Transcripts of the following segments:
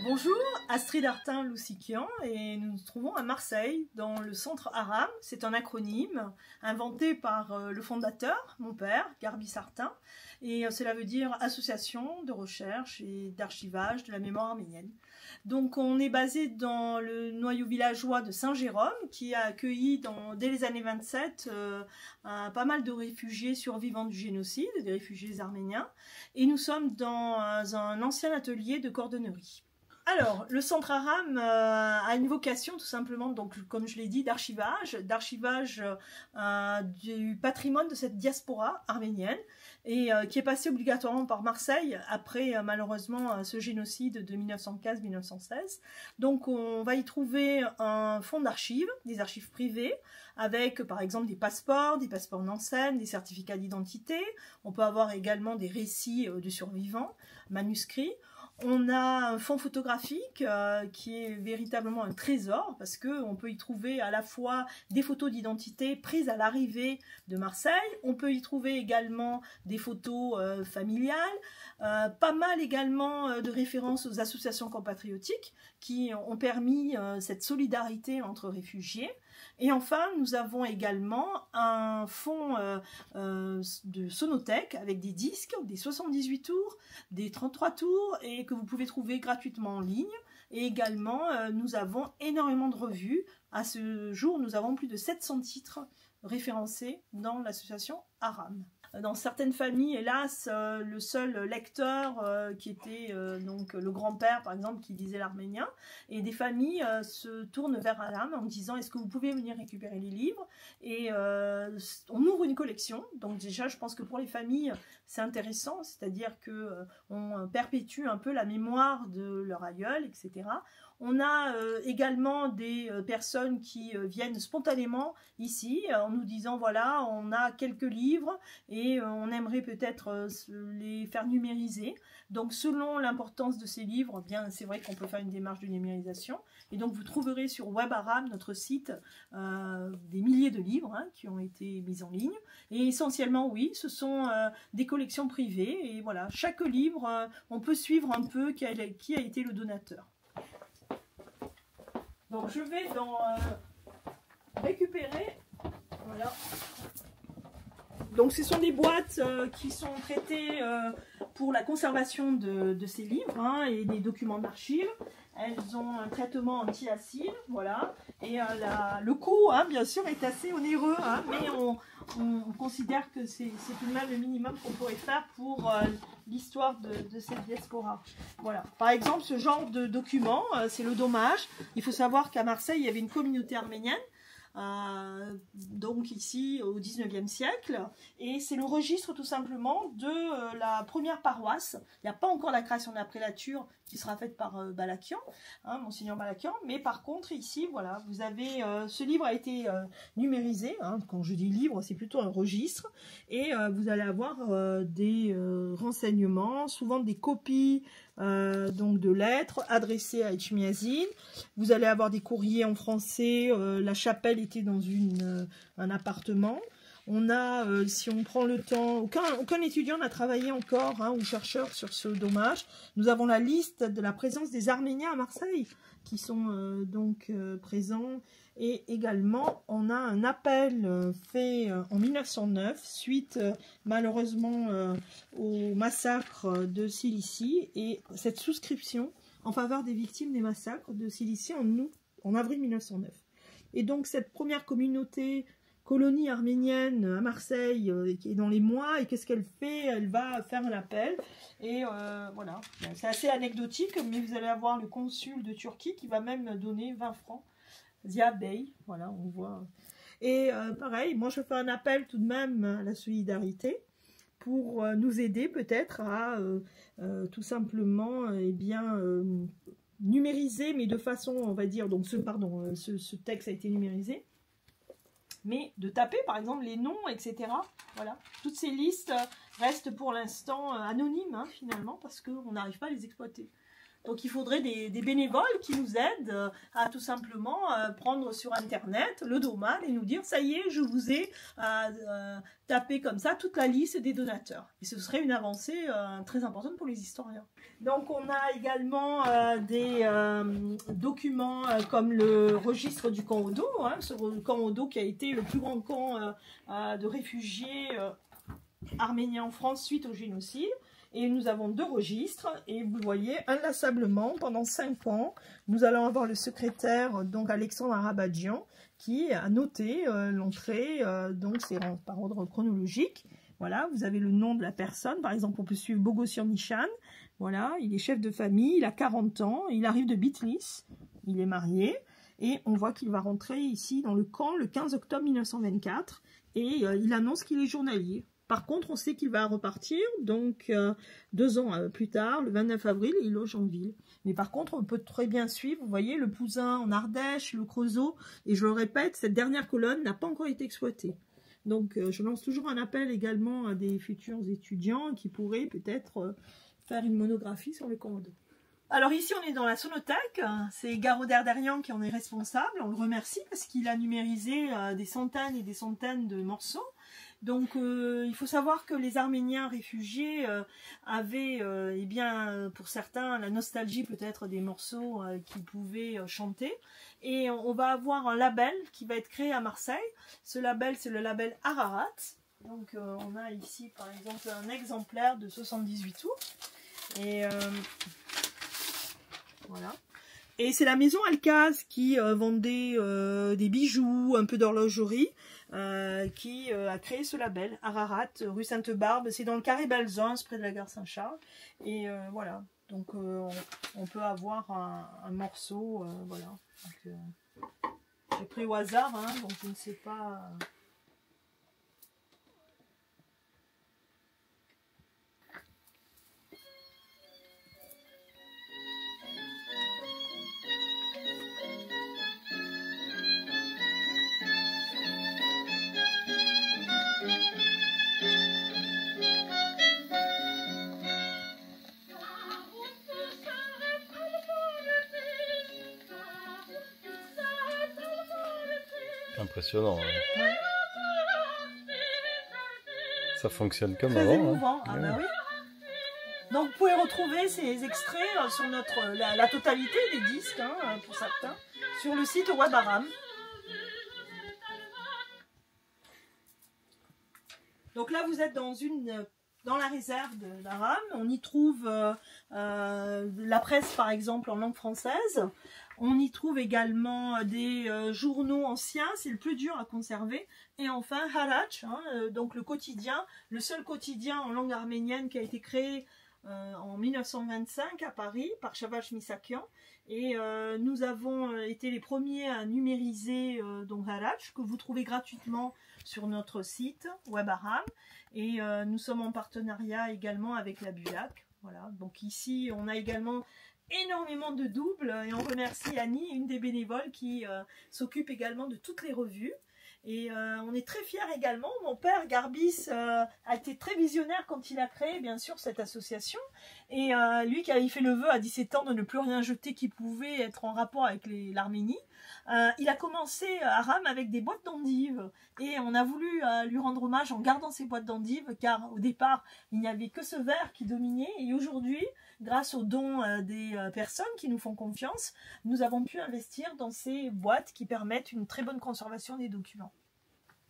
Bonjour, Astrid Artin-Loussiquian et nous nous trouvons à Marseille dans le centre Aram. C'est un acronyme inventé par le fondateur, mon père, Garbi Sartin, et cela veut dire Association de recherche et d'archivage de la mémoire arménienne. Donc on est basé dans le noyau villageois de Saint-Jérôme qui a accueilli dès les années 27 pas mal de réfugiés survivants du génocide, des réfugiés arméniens, et nous sommes dans un ancien atelier de cordonnerie. Alors, le centre Aram a une vocation tout simplement, donc comme je l'ai dit, d'archivage du patrimoine de cette diaspora arménienne et qui est passé obligatoirement par Marseille après malheureusement ce génocide de 1915-1916. Donc on va y trouver un fonds d'archives, des archives privées, avec par exemple des passeports Nansen, des certificats d'identité. On peut avoir également des récits de survivants, manuscrits. On a un fonds photographique qui est véritablement un trésor parce qu'on peut y trouver à la fois des photos d'identité prises à l'arrivée de Marseille, on peut y trouver également des photos familiales, pas mal également de références aux associations compatriotiques qui ont permis cette solidarité entre réfugiés. Et enfin, nous avons également un fonds de sonothèque avec des disques, des 78 tours, des 33 tours, et que vous pouvez trouver gratuitement en ligne. Et également, nous avons énormément de revues. À ce jour, nous avons plus de 700 titres référencés dans l'association Aram. Dans certaines familles, hélas, le seul lecteur qui était donc le grand-père, par exemple, qui lisait l'arménien, et des familles se tournent vers Aram en disant « Est-ce que vous pouvez venir récupérer les livres ?» Et on ouvre une collection. Donc déjà, je pense que pour les familles, c'est intéressant, c'est-à-dire qu'on perpétue un peu la mémoire de leur aïeul, etc. On a également des personnes qui viennent spontanément ici en nous disant voilà, on a quelques livres et on aimerait peut-être les faire numériser. Donc selon l'importance de ces livres, eh bien c'est vrai qu'on peut faire une démarche de numérisation. Et donc vous trouverez sur Web Aram, notre site, des milliers de livres qui ont été mis en ligne. Et essentiellement, oui, ce sont des collections privées. Et voilà, chaque livre, on peut suivre un peu qui a été le donateur. Donc je vais récupérer, voilà. Donc ce sont des boîtes qui sont traitées pour la conservation de ces livres et des documents d'archives. Elles ont un traitement anti-acide, voilà. Et le coût, bien sûr, est assez onéreux, mais on considère que c'est tout de même le minimum qu'on pourrait faire pour l'histoire de cette diaspora. Voilà. Par exemple, ce genre de document, c'est le dommage. Il faut savoir qu'à Marseille, il y avait une communauté arménienne. Donc ici au 19e siècle, et c'est le registre tout simplement de la première paroisse. Il n'y a pas encore la création de la prélature qui sera faite par Balakian, Monseigneur Balakian, mais par contre ici voilà, vous avez ce livre a été numérisé, quand je dis livre c'est plutôt un registre, et vous allez avoir des renseignements, souvent des copies donc de lettres adressées à Etchmiadzin. Vous allez avoir des courriers en français. La chapelle était dans un appartement. On a, si on prend le temps, aucun étudiant n'a travaillé encore ou chercheur sur ce dommage. Nous avons la liste de la présence des Arméniens à Marseille qui sont présents. Et également, on a un appel fait en 1909, suite malheureusement au massacre de Cilicie, et cette souscription en faveur des victimes des massacres de Cilicie en avril 1909. Et donc cette première colonie arménienne à Marseille qui est dans les mois, et qu'est-ce qu'elle fait? Elle va faire un appel, et voilà, c'est assez anecdotique, mais vous allez avoir le consul de Turquie qui va même donner 20 francs. Ziya Bey, voilà, on voit. Et pareil, moi je fais un appel tout de même à la solidarité pour nous aider peut-être à tout simplement numériser, mais de façon, on va dire, donc ce texte a été numérisé, mais de taper par exemple les noms, etc. Voilà, toutes ces listes restent pour l'instant anonymes finalement, parce qu'on n'arrive pas à les exploiter. Donc il faudrait des bénévoles qui nous aident à tout simplement prendre sur internet le domaine et nous dire ça y est, je vous ai tapé comme ça toute la liste des donateurs. Et ce serait une avancée très importante pour les historiens. Donc on a également des documents comme le registre du camp Odo, hein, ce camp Odo qui a été le plus grand camp de réfugiés arméniens en France suite au génocide. Et nous avons 2 registres, et vous voyez, inlassablement, pendant 5 ans, nous allons avoir le secrétaire, donc Alexandre Arabadjian, qui a noté l'entrée, donc c'est par ordre chronologique. Voilà, vous avez le nom de la personne, par exemple, on peut suivre Bogossian Nishan, voilà, il est chef de famille, il a 40 ans, il arrive de Bitlis, il est marié, et on voit qu'il va rentrer ici dans le camp le 15 octobre 1924, et il annonce qu'il est journalier. Par contre, on sait qu'il va repartir, donc 2 ans plus tard, le 29 avril, il loge en ville. Mais par contre, on peut très bien suivre, vous voyez, le Pouzin en Ardèche, le Creusot, et je le répète, cette dernière colonne n'a pas encore été exploitée. Donc, je lance toujours un appel également à des futurs étudiants qui pourraient peut-être faire une monographie sur le camp Odo. Alors ici, on est dans la sonothèque, c'est Garo Derderian qui en est responsable, on le remercie parce qu'il a numérisé des centaines et des centaines de morceaux. Donc il faut savoir que les Arméniens réfugiés avaient, eh bien, pour certains, la nostalgie peut-être des morceaux qu'ils pouvaient chanter. Et on va avoir un label qui va être créé à Marseille. Ce label, c'est le label Ararat. Donc on a ici par exemple un exemplaire de 78 tours. Et voilà. Et c'est la maison Alcaz qui vendait des bijoux, un peu d'horlogerie, qui a créé ce label, Ararat, rue Sainte-Barbe. C'est dans le carré Belzance, près de la gare Saint-Charles. Et voilà, donc on peut avoir un morceau, voilà. J'ai pris au hasard, hein, donc je ne sais pas... Impressionnant. Hein. Ouais. Ça fonctionne comme Très avant. émouvant, Hein. ah bah oui. Donc vous pouvez retrouver ces extraits sur la totalité des disques, hein, pour certains, sur le site web Aram. Donc là vous êtes dans la réserve d'Aram, on y trouve la presse par exemple en langue française. On y trouve également des journaux anciens, c'est le plus dur à conserver. Et enfin, Harach, hein, donc le quotidien, le seul quotidien en langue arménienne qui a été créé en 1925 à Paris par Shavash Misakian. Et nous avons été les premiers à numériser donc Harach, que vous trouvez gratuitement sur notre site Web Aram. Et nous sommes en partenariat également avec la BULAC. Voilà, donc ici on a également énormément de doubles et on remercie Annie, une des bénévoles qui s'occupe également de toutes les revues. Et on est très fiers également, mon père Garbis a été très visionnaire quand il a créé bien sûr cette association. Et lui qui avait fait le vœu à 17 ans de ne plus rien jeter qui pouvait être en rapport avec l'Arménie, il a commencé à Aram avec des boîtes d'endives. Et on a voulu lui rendre hommage en gardant ces boîtes d'endives, car au départ il n'y avait que ce verre qui dominait. Et aujourd'hui, grâce aux dons des personnes qui nous font confiance, nous avons pu investir dans ces boîtes qui permettent une très bonne conservation des documents.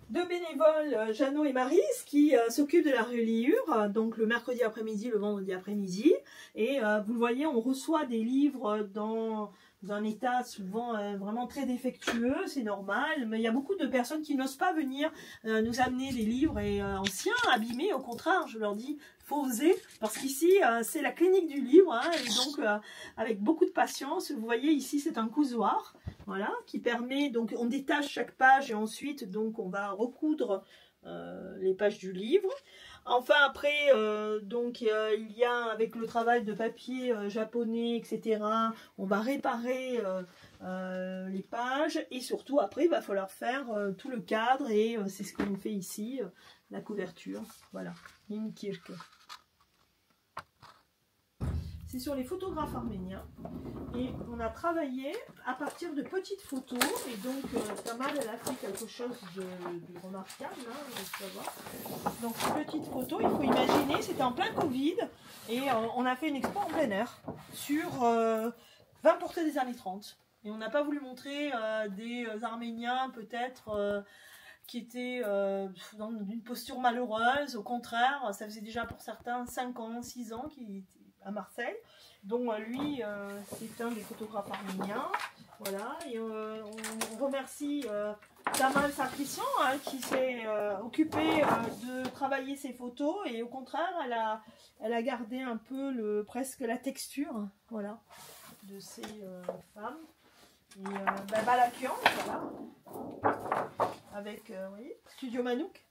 2 bénévoles, Jeannot et Maryse, qui s'occupent de la reliure, donc le mercredi après-midi, le vendredi après-midi. Et vous le voyez, on reçoit des livres dans un état souvent vraiment très défectueux, c'est normal, mais il y a beaucoup de personnes qui n'osent pas venir nous amener des livres anciens, abîmés. Au contraire, je leur dis, faut oser, parce qu'ici c'est la clinique du livre, hein, et donc avec beaucoup de patience. Vous voyez ici c'est un cousoir, voilà, qui permet, donc on détache chaque page et ensuite donc on va recoudre les pages du livre. Enfin après, donc il y a avec le travail de papier japonais, etc. On va réparer les pages et surtout après il va falloir faire tout le cadre et c'est ce qu'on fait ici, la couverture. Voilà, une kirke. c'est sur les photographes arméniens. Et on a travaillé à partir de petites photos. Et donc, Tamal, elle a fait quelque chose de remarquable. Hein, tu vas voir. Donc, petites photos, il faut imaginer, c'était en plein Covid. Et on a fait une expo en plein air sur 20 portraits des années 30. Et on n'a pas voulu montrer des Arméniens, peut-être... qui étaient dans une posture malheureuse. Au contraire, ça faisait déjà pour certains 5 ans, 6 ans qu'il était à Marseille. Donc lui, c'est un des photographes arméniens. Voilà, et on remercie Tamal Sarkisian hein, qui s'est occupé de travailler ses photos et au contraire, elle a gardé un peu presque la texture voilà, de ces femmes. Et Balakian, voilà. Avec, oui, Studio Manouk.